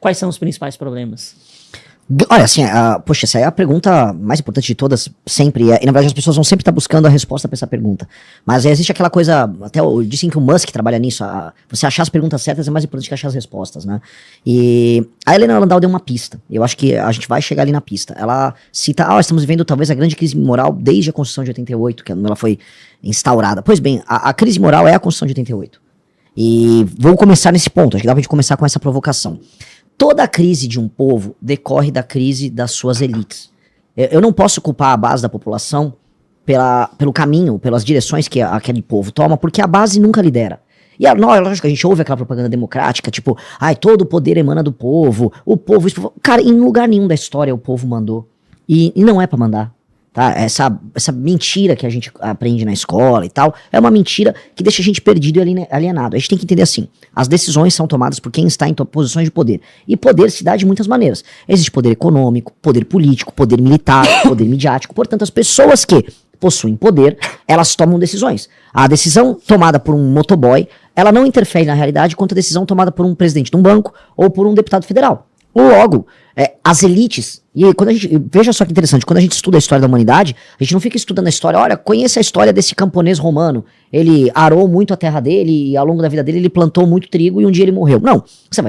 Quais são os principais problemas? Olha, assim, poxa, essa é a pergunta mais importante de todas, sempre. E, na verdade, as pessoas vão sempre estar buscando a resposta para essa pergunta. Mas existe aquela coisa, até dizem que o Musk trabalha nisso, você achar as perguntas certas é mais importante que achar as respostas, né? E a Helena Landau deu uma pista. Eu acho que a gente vai chegar ali na pista. Ela cita, estamos vivendo talvez a grande crise moral desde a Constituição de 88, que ela foi instaurada. Pois bem, a crise moral é a Constituição de 88. E vou começar nesse ponto, acho que dá pra gente começar com essa provocação. Toda a crise de um povo decorre da crise das suas elites. Eu não posso culpar a base da população pelo caminho, pelas direções que aquele povo toma, porque a base nunca lidera. E lógico que a gente ouve aquela propaganda democrática, tipo, todo o poder emana do povo, o povo... Cara, em lugar nenhum da história o povo mandou. E não é pra mandar. Tá? Essa mentira que a gente aprende na escola e tal, é uma mentira que deixa a gente perdido e alienado. A gente tem que entender assim, as decisões são tomadas por quem está em posições de poder. E poder se dá de muitas maneiras. Existe poder econômico, poder político, poder militar, poder midiático. Portanto, as pessoas que possuem poder, elas tomam decisões. A decisão tomada por um motoboy, ela não interfere na realidade quanto a decisão tomada por um presidente de um banco ou por um deputado federal. Logo, as elites, e quando a gente, veja só que interessante, quando a gente estuda a história da humanidade, a gente não fica estudando a história, olha, conheça a história desse camponês romano, ele arou muito a terra dele, e ao longo da vida dele ele plantou muito trigo e um dia ele morreu. Não, você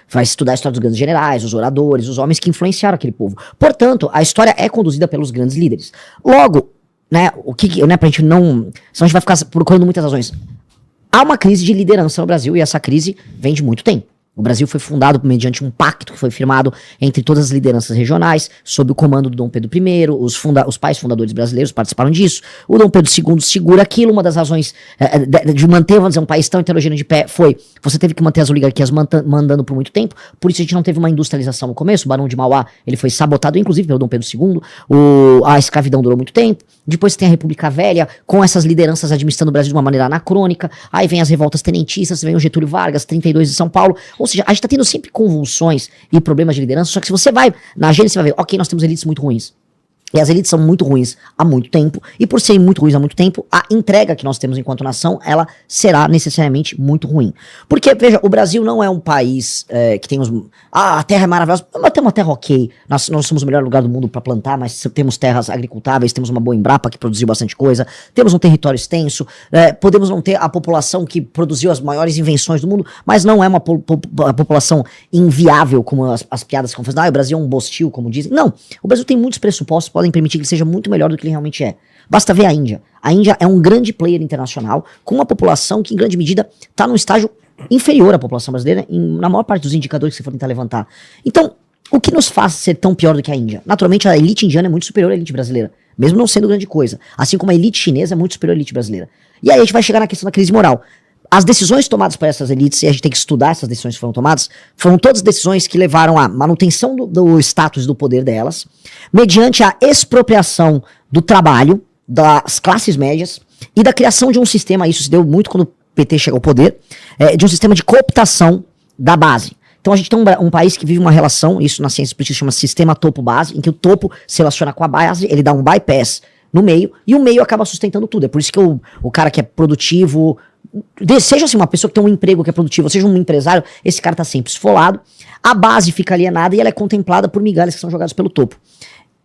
vai estudar a história dos grandes generais, os oradores, os homens que influenciaram aquele povo. Portanto, a história é conduzida pelos grandes líderes. Logo, né, pra gente não, senão a gente vai ficar procurando muitas razões. Há uma crise de liderança no Brasil, e essa crise vem de muito tempo. O Brasil foi fundado mediante um pacto que foi firmado entre todas as lideranças regionais, sob o comando do Dom Pedro I, os pais fundadores brasileiros participaram disso, o Dom Pedro II segura aquilo, uma das razões de manter, vamos dizer, um país tão heterogêneo de pé foi, você teve que manter as oligarquias mandando por muito tempo, por isso a gente não teve uma industrialização no começo, o Barão de Mauá, ele foi sabotado, inclusive pelo Dom Pedro II, a escravidão durou muito tempo, depois tem a República Velha, com essas lideranças administrando o Brasil de uma maneira anacrônica, aí vem as revoltas tenentistas, vem o Getúlio Vargas, 32 de São Paulo, ou seja, a gente tá tendo sempre convulsões e problemas de liderança, só que se você vai na agenda, você vai ver, ok, nós temos elites muito ruins. E as elites são muito ruins há muito tempo, e por serem muito ruins há muito tempo, a entrega que nós temos enquanto nação, ela será necessariamente muito ruim. Porque, veja, o Brasil não é um país que tem a terra é maravilhosa, mas tem uma terra ok, nós somos o melhor lugar do mundo para plantar, mas temos terras agricultáveis, temos uma boa Embrapa que produziu bastante coisa, temos um território extenso, podemos não ter a população que produziu as maiores invenções do mundo, mas não é uma população inviável, como as piadas que vão fazer, o Brasil é um bostil, como dizem. Não, o Brasil tem muitos pressupostos, podem permitir que ele seja muito melhor do que ele realmente é. Basta ver a Índia. A Índia é um grande player internacional, com uma população que, em grande medida, está num estágio inferior à população brasileira, na maior parte dos indicadores que você for tentar levantar. Então, o que nos faz ser tão pior do que a Índia? Naturalmente, a elite indiana é muito superior à elite brasileira, mesmo não sendo grande coisa. Assim como a elite chinesa é muito superior à elite brasileira. E aí a gente vai chegar na questão da crise moral. As decisões tomadas por essas elites, e a gente tem que estudar essas decisões que foram tomadas, foram todas decisões que levaram à manutenção do status e do poder delas, mediante a expropriação do trabalho, das classes médias, e da criação de um sistema, isso se deu muito quando o PT chegou ao poder, de um sistema de cooptação da base. Então a gente tem um país que vive uma relação, isso na ciência política chama sistema topo-base, em que o topo se relaciona com a base, ele dá um bypass no meio, e o meio acaba sustentando tudo. É por isso que o cara que é produtivo, seja assim uma pessoa que tem um emprego que é produtivo, seja um empresário, esse cara tá sempre esfolado, a base fica alienada e ela é contemplada por migalhas que são jogadas pelo topo.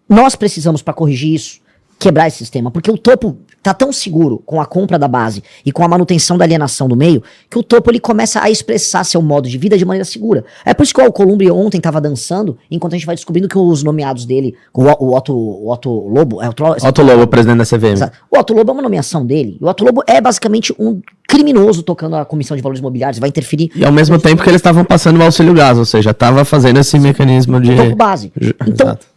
Nós precisamos, para corrigir isso, quebrar esse sistema, porque o topo tá tão seguro com a compra da base e com a manutenção da alienação do meio, que o topo ele começa a expressar seu modo de vida de maneira segura. É por isso que o Alcolumbre ontem tava dançando, enquanto a gente vai descobrindo que os nomeados dele, o Otto Lobo... Otto Lobo, presidente da CVM. O Otto Lobo é uma nomeação dele. O Otto Lobo é basicamente um criminoso tocando a Comissão de Valores Imobiliários, vai interferir... E ao mesmo tempo que eles estavam passando o auxílio gás, ou seja, tava fazendo esse mecanismo de... Topo base. Então... Exato.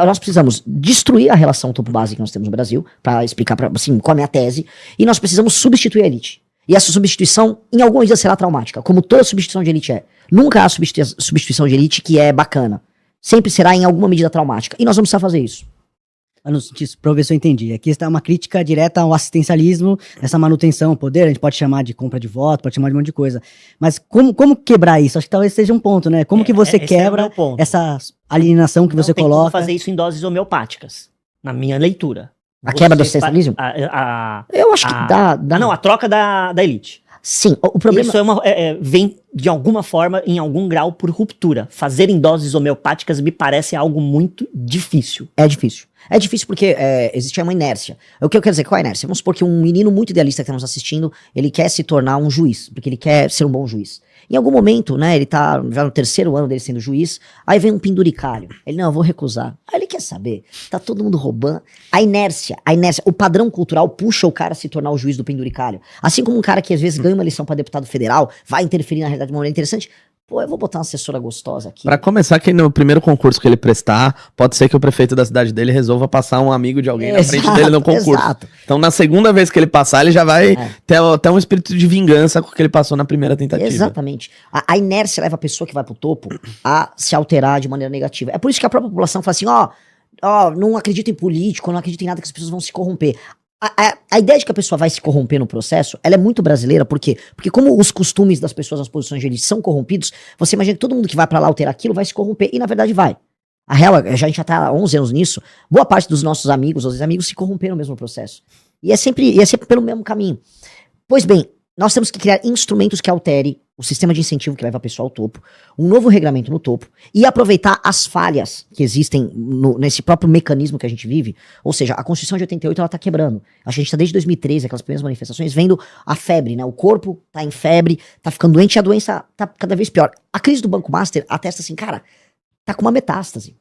Nós precisamos destruir a relação topo-base que nós temos no Brasil, para explicar assim, qual é a minha tese, e nós precisamos substituir a elite. E essa substituição, em alguma medida, será traumática, como toda substituição de elite é. Nunca há substituição de elite que é bacana. Sempre será, em alguma medida, traumática. E nós vamos precisar fazer isso. Para ver se eu entendi. Aqui está uma crítica direta ao assistencialismo, essa manutenção, poder, a gente pode chamar de compra de voto, pode chamar de um monte de coisa. Mas como quebrar isso? Acho que talvez seja um ponto, né? Como que você quebra essa alienação que você coloca? Fazer isso em doses homeopáticas, na minha leitura. A quebra do assistencialismo? Eu acho que dá. Não, a troca da elite. Sim, o problema... Isso vem, de alguma forma, em algum grau, por ruptura. Fazer em doses homeopáticas me parece algo muito difícil. É difícil. É difícil porque existe uma inércia. O que eu quero dizer, qual é a inércia? Vamos supor que um menino muito idealista que está nos assistindo, ele quer se tornar um juiz, porque ele quer ser um bom juiz. Em algum momento, né, ele tá já no 3º ano dele sendo juiz, aí vem um penduricário. Ele, não, eu vou recusar. Aí ele quer saber, tá todo mundo roubando. A inércia, o padrão cultural puxa o cara a se tornar o juiz do penduricário. Assim como um cara que às vezes ganha uma eleição para deputado federal, vai interferir na realidade de uma maneira interessante. Pô, eu vou botar uma assessora gostosa aqui. Pra começar, que no primeiro concurso que ele prestar, pode ser que o prefeito da cidade dele resolva passar um amigo de alguém na frente dele no concurso. Exato. Então, na segunda vez que ele passar, ele já vai ter até um espírito de vingança com o que ele passou na primeira tentativa. Exatamente. A inércia leva a pessoa que vai pro topo a se alterar de maneira negativa. É por isso que a própria população fala assim, não acredito em político, não acredito em nada, que as pessoas vão se corromper. A ideia de que a pessoa vai se corromper no processo, ela é muito brasileira, por quê? Porque como os costumes das pessoas nas posições de elite são corrompidos, você imagina que todo mundo que vai pra lá alterar aquilo vai se corromper, e na verdade vai. A real, a gente já tá há 11 anos nisso, boa parte dos nossos amigos, os amigos se corromperam no mesmo processo. E é sempre pelo mesmo caminho. Pois bem, nós temos que criar instrumentos que alterem o sistema de incentivo que leva a pessoa ao topo, um novo regulamento no topo, e aproveitar as falhas que existem nesse próprio mecanismo que a gente vive. Ou seja, a Constituição de 88 ela tá quebrando. A gente tá desde 2013, aquelas primeiras manifestações, vendo a febre, né? O corpo tá em febre, tá ficando doente e a doença tá cada vez pior. A crise do Banco Master atesta assim, cara, tá com uma metástase.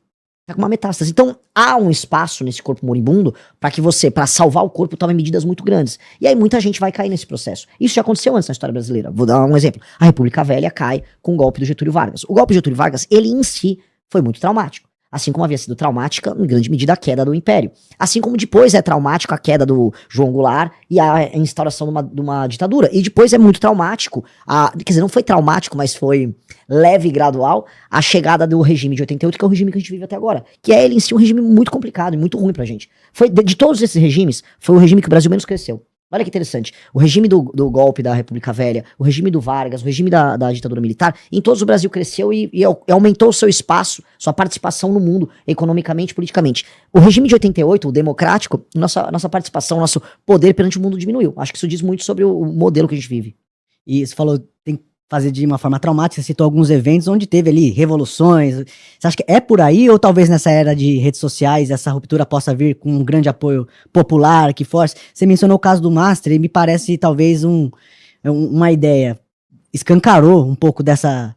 Então, há um espaço nesse corpo moribundo para que você, para salvar o corpo, tome medidas muito grandes. E aí muita gente vai cair nesse processo. Isso já aconteceu antes na história brasileira. Vou dar um exemplo. A República Velha cai com o golpe do Getúlio Vargas. O golpe do Getúlio Vargas, ele em si, foi muito traumático. Assim como havia sido traumática, em grande medida, a queda do Império. Assim como depois é traumático a queda do João Goulart e a instauração de uma ditadura. E depois é muito traumático, quer dizer, não foi traumático, mas foi leve e gradual, a chegada do regime de 88, que é o regime que a gente vive até agora. Que é ele em si um regime muito complicado e muito ruim pra gente. De todos esses regimes, foi o regime que o Brasil menos cresceu. Olha que interessante. O regime do golpe da República Velha, o regime do Vargas, o regime da ditadura militar, em todos o Brasil cresceu e aumentou o seu espaço, sua participação no mundo, economicamente e politicamente. O regime de 88, o democrático, nossa participação, nosso poder perante o mundo diminuiu. Acho que isso diz muito sobre o modelo que a gente vive. E você falou, tem que fazer de uma forma traumática, você citou alguns eventos onde teve ali revoluções. Você acha que é por aí ou talvez nessa era de redes sociais essa ruptura possa vir com um grande apoio popular que force? Você mencionou o caso do Master e me parece talvez uma ideia. Escancarou um pouco dessa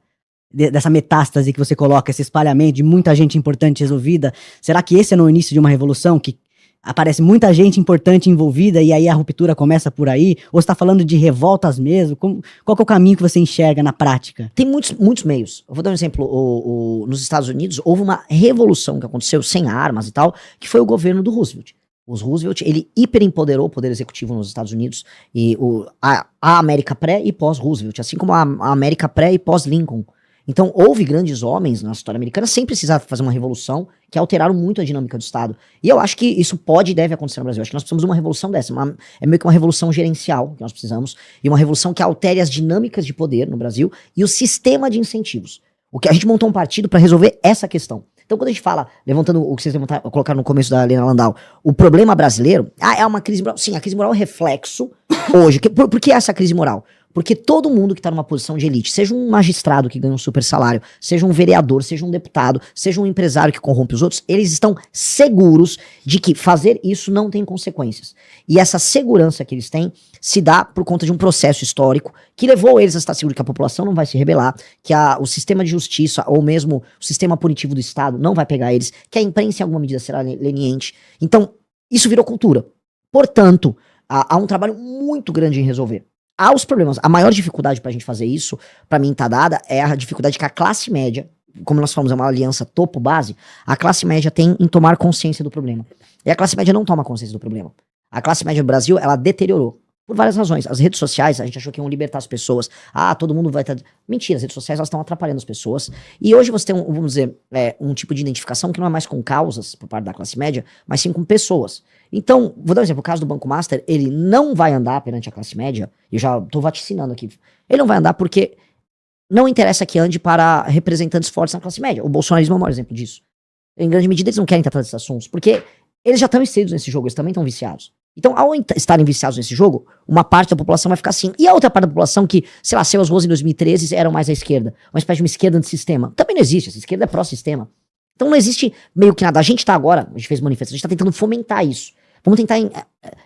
metástase que você coloca, esse espalhamento de muita gente importante resolvida. Será que esse é no início de uma revolução que aparece muita gente importante envolvida e aí a ruptura começa por aí? Ou você está falando de revoltas mesmo? Qual que é o caminho que você enxerga na prática? Tem muitos meios. Eu vou dar um exemplo. Nos Estados Unidos, houve uma revolução que aconteceu sem armas e tal, que foi o governo do Roosevelt. O Roosevelt, ele hipeремpoderou o poder executivo nos Estados Unidos, e a América pré e pós-Roosevelt, assim como a América pré e pós-Lincoln. Então, houve grandes homens na história americana sem precisar fazer uma revolução que alteraram muito a dinâmica do Estado. E eu acho que isso pode e deve acontecer no Brasil. Eu acho que nós precisamos de uma revolução dessa. É meio que uma revolução gerencial que nós precisamos, e uma revolução que altere as dinâmicas de poder no Brasil e o sistema de incentivos. O que a gente montou um partido para resolver essa questão. Então, quando a gente fala, levantando o que vocês colocaram no começo da Helena Landau, o problema brasileiro, é uma crise moral. Sim, a crise moral é reflexo hoje. Por que essa crise moral? Porque todo mundo que está numa posição de elite, seja um magistrado que ganha um super salário, seja um vereador, seja um deputado, seja um empresário que corrompe os outros, eles estão seguros de que fazer isso não tem consequências. E essa segurança que eles têm se dá por conta de um processo histórico que levou eles a estar seguros que a população não vai se rebelar, que o sistema de justiça ou mesmo o sistema punitivo do Estado não vai pegar eles, que a imprensa em alguma medida será leniente. Então, isso virou cultura. Portanto, há um trabalho muito grande em resolver. Há os problemas. A maior dificuldade pra gente fazer isso, pra mim tá dada, é a dificuldade que a classe média, como nós falamos, é uma aliança topo-base, a classe média tem em tomar consciência do problema. E a classe média não toma consciência do problema. A classe média no Brasil, ela deteriorou. Por várias razões. As redes sociais, a gente achou que iam libertar as pessoas. Todo mundo vai estar... Mentira, as redes sociais, elas estão atrapalhando as pessoas. E hoje você tem, vamos dizer, um tipo de identificação que não é mais com causas, por parte da classe média, mas sim com pessoas. Então, vou dar um exemplo. O caso do Banco Master, ele não vai andar perante a classe média. Eu já tô vaticinando aqui. Ele não vai andar porque não interessa que ande para representantes fortes na classe média. O bolsonarismo é o maior exemplo disso. Em grande medida, eles não querem tratar desses assuntos, porque eles já estão inseridos nesse jogo, eles também estão viciados. Então, ao estarem viciados nesse jogo, uma parte da população vai ficar assim. E a outra parte da população que, sei lá, saiu às ruas em 2013 eram mais à esquerda. Uma espécie de uma esquerda antissistema. Também não existe, essa esquerda é pró-sistema. Então não existe meio que nada. A gente tá agora, a gente fez manifestação, a gente tá tentando fomentar isso. Vamos tentar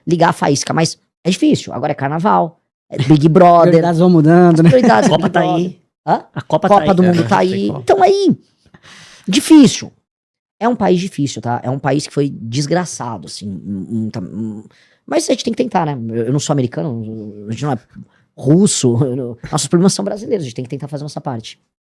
ligar a faísca, mas é difícil. Agora é carnaval, é Big Brother. Prioridades vão mudando, né? Prioridades, A Copa Big tá Brother. aí. Hã? A Copa Copa tá aí. do Mundo É, tá não tem aí. como. Então aí, difícil. É um país difícil, tá? É um país que foi desgraçado, assim. Mas a gente tem que tentar, né? Eu não sou americano, a gente não é russo. Nossos problemas são brasileiros, a gente tem que tentar fazer nossa parte.